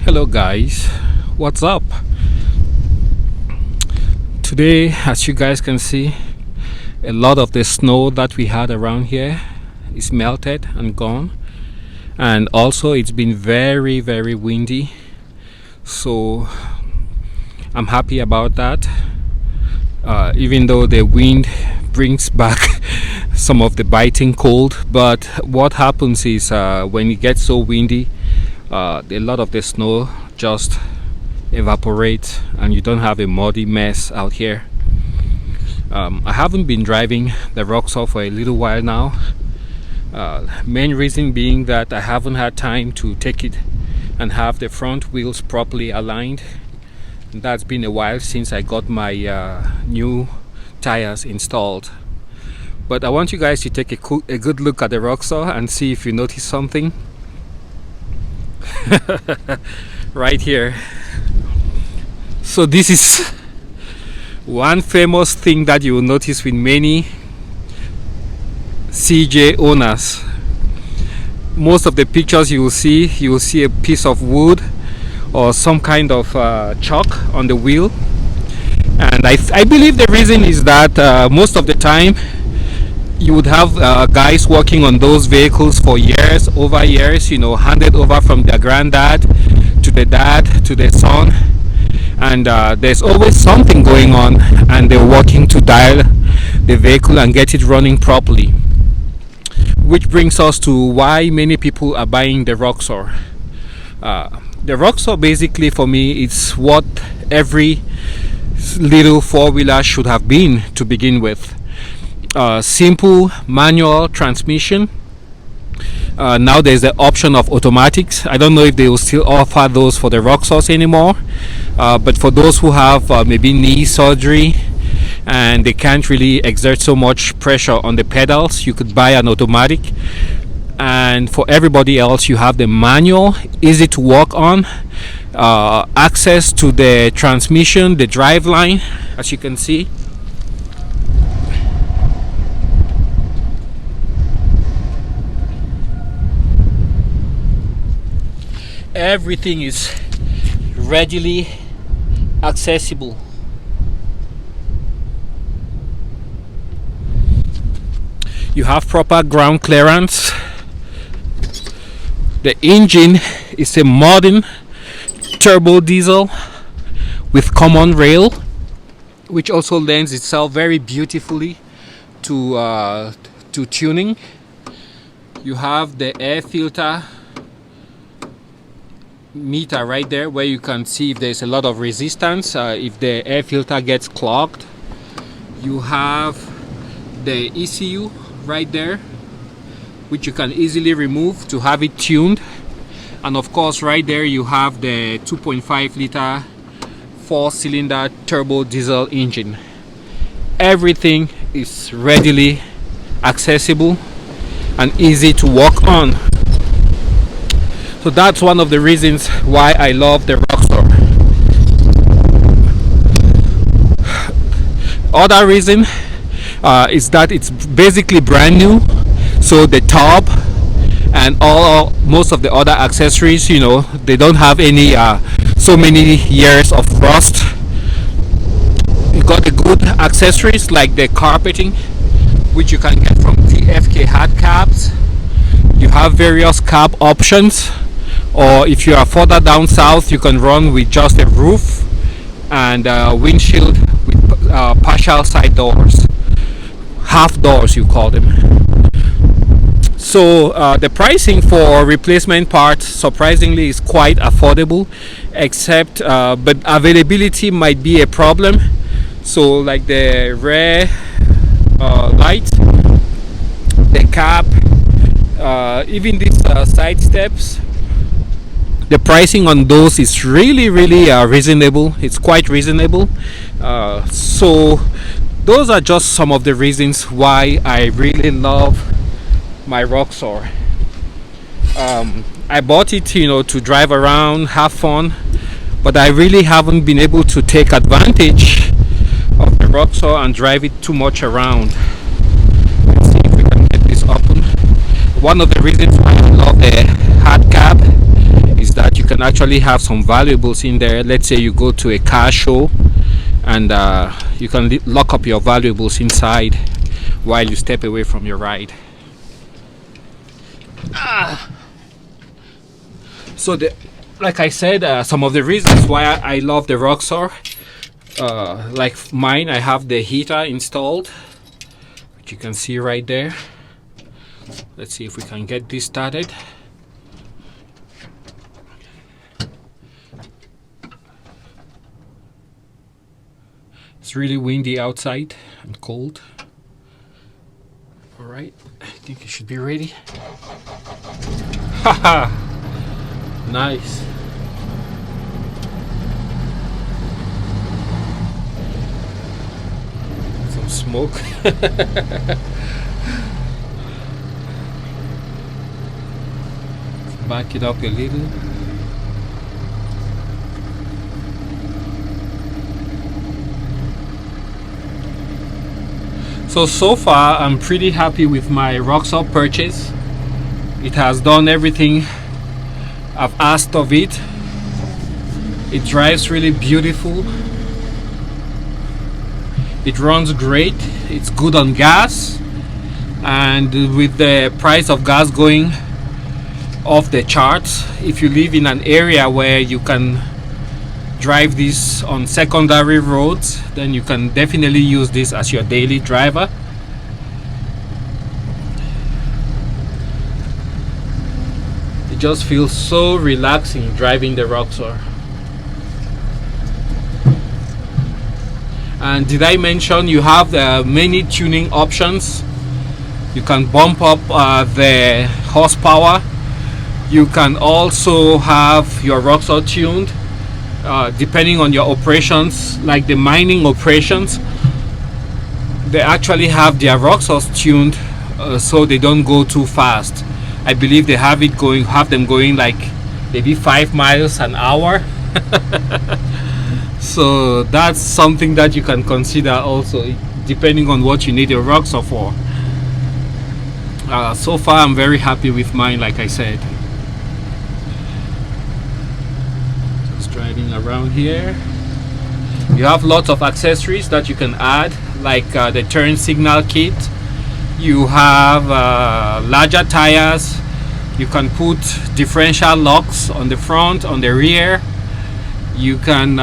Hello guys, what's up? Today, as you guys can see, a lot of the snow that we had around here is melted and gone, and also it's been very windy, so I'm happy about that. Even though the wind brings back some of the biting cold, but what happens is when it gets so windy, a lot of the snow just evaporates and you don't have a muddy mess out here. I haven't been driving the Roxor for a little while now. Main reason being that I haven't had time to take it and have the front wheels properly aligned. That's been a while since I got my new tires installed. But I want you guys to take a good look at the Roxor and see if you notice something. Right here. So this is one famous thing that you will notice with many CJ owners. Most of the pictures you will see a piece of wood or some kind of chalk on the wheel, and I believe the reason is that most of the time you would have guys working on those vehicles for years, over years, you know, handed over from their granddad to the dad to the son, and there's always something going on, and they're working to dial the vehicle and get it running properly. Which brings us to why many people are buying the Roxor. The Roxor, basically, for me, it's what every little four-wheeler should have been to begin with. Simple manual transmission. Now there's the option of automatics. I don't know if they will still offer those for the Roxors anymore, but for those who have maybe knee surgery and they can't really exert so much pressure on the pedals, you could buy an automatic. And for everybody else, you have the manual, easy to work on, access to the transmission, the driveline, as you can see. Everything is readily accessible. You have proper ground clearance. The engine is a modern turbo diesel with common rail, which also lends itself very beautifully to tuning. You have the air filter meter right there, where you can see if there's a lot of resistance, if the air filter gets clogged. You have the ECU right there, which you can easily remove to have it tuned. And of course, right there you have the 2.5 liter 4-cylinder turbo diesel engine. Everything is readily accessible and easy to work on. So that's one of the reasons why I love the Roxor. Other reason is that it's basically brand new. So the top and most of the other accessories, you know, they don't have any so many years of rust. You got the good accessories like the carpeting, which you can get from TFK hard cabs. You have various cab options, or if you are further down south, you can run with just a roof and windshield with partial side doors, half doors you call them. So the pricing for replacement parts surprisingly is quite affordable, except but availability might be a problem. So like the rear light, the cap, even these side steps, the pricing on those is really reasonable. It's quite reasonable. So those are just some of the reasons why I really love my Roxor. I bought it, you know, to drive around, have fun, but I really haven't been able to take advantage of the Roxor and drive it too much around. Let's see if we can get this open. One of the reasons why I love the hard cab is that you can can actually have some valuables in there. Let's say you go to a car show and you can lock up your valuables inside while you step away from your ride. So like I said, some of the reasons why I love the Roxor, like mine, I have the heater installed, which you can see right there. Let's see if we can get this started. It's really windy outside and cold. All right, I think it should be ready. Haha, nice. Some smoke. Back it up a little. So far I'm pretty happy with my Roxor purchase. It has done everything I've asked of it. It drives really beautiful. It runs great. It's good on gas, and with the price of gas going off the charts, if you live in an area where you can drive this on secondary roads, then you can definitely use this as your daily driver. It just feels so relaxing driving the Roxor. And did I mention you have many tuning options? You can bump up the horsepower. You can also have your Roxor tuned depending on your operations. Like the mining operations, they actually have their Roxors tuned so they don't go too fast. I believe they have them going like maybe 5 miles an hour. So that's something that you can consider also, depending on what you need your Roxor for. So far I'm very happy with mine, like I said. Just driving around here. You have lots of accessories that you can add, like the turn signal kit. You have larger tires. You can put differential locks on the front, on the rear. You can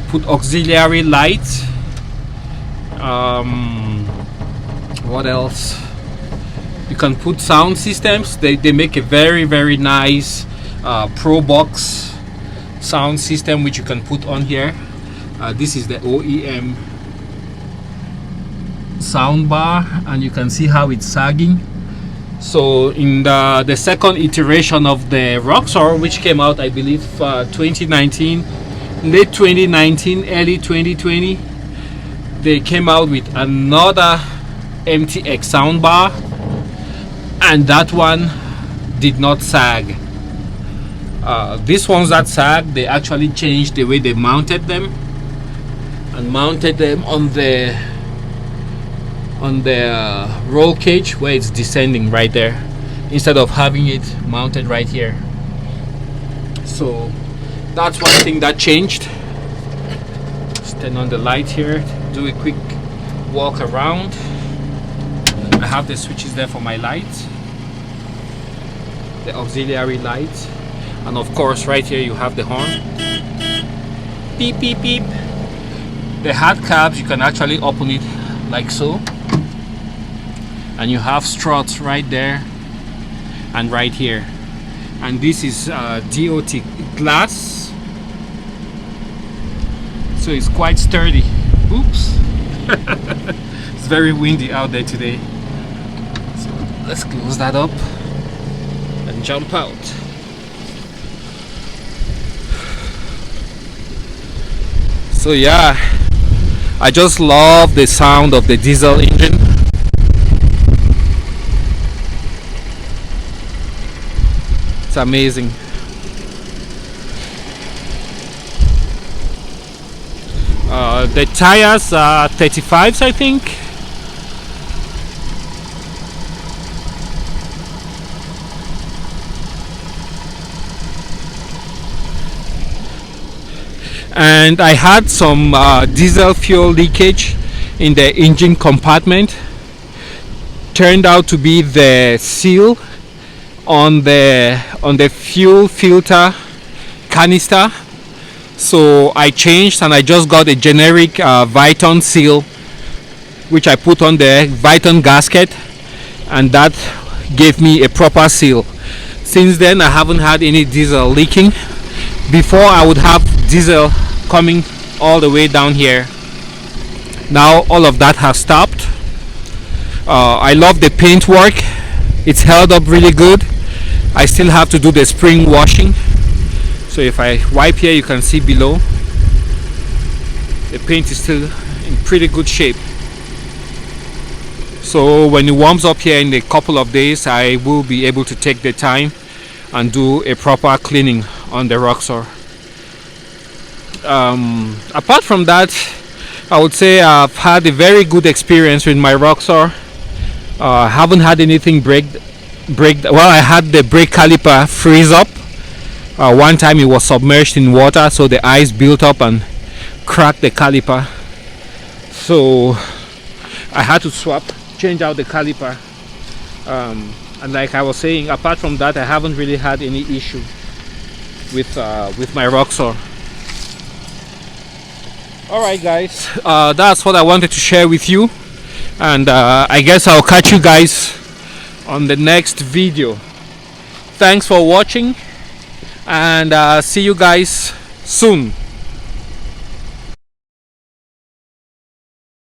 put auxiliary lights. What else? You can put sound systems. They make a very nice Pro Box sound system which you can put on here. This is the OEM Soundbar, and you can see how it's sagging. So in the second iteration of the Roxor, which came out I believe 2019, late 2019, early 2020, they came out with another Mtx Soundbar, and that one did not sag. These ones that sag, they actually changed the way they mounted them, and mounted them on the roll cage where it's descending right there, instead of having it mounted right here. So that's one thing that changed. Just turn on the light here, do a quick walk around. I have the switches there for my lights, the auxiliary lights, and of course right here you have the horn. Beep beep beep. The hard cabs, you can actually open it like so, and you have struts right there and right here, and this is DOT glass, so it's quite sturdy. Oops. It's very windy out there today, so let's close that up and jump out. So yeah, I just love the sound of the diesel engine. It's amazing. The tires are 35s, I think. and I had some diesel fuel leakage in the engine compartment. Turned out to be the seal on the fuel filter canister. So I changed and I just got a generic Viton seal, which I put on the Viton gasket, and that gave me a proper seal. Since then I haven't had any diesel leaking. Before I would have diesel coming all the way down here. Now all of that has stopped. I love the paint work. It's held up really good. I still have to do the spring washing. So if I wipe here, you can see below the paint is still in pretty good shape. So when it warms up here in a couple of days, I will be able to take the time and do a proper cleaning on the Roxor. Apart from that, I would say I've had a very good experience with my Roxor. Haven't had anything break. Well, I had the brake caliper freeze up. One time it was submerged in water, so the ice built up and cracked the caliper. So I had to change out the caliper. And like I was saying, apart from that, I haven't really had any issue with my Roxor. Alright guys, that's what I wanted to share with you, and I guess I'll catch you guys on the next video. Thanks for watching, and see you guys soon.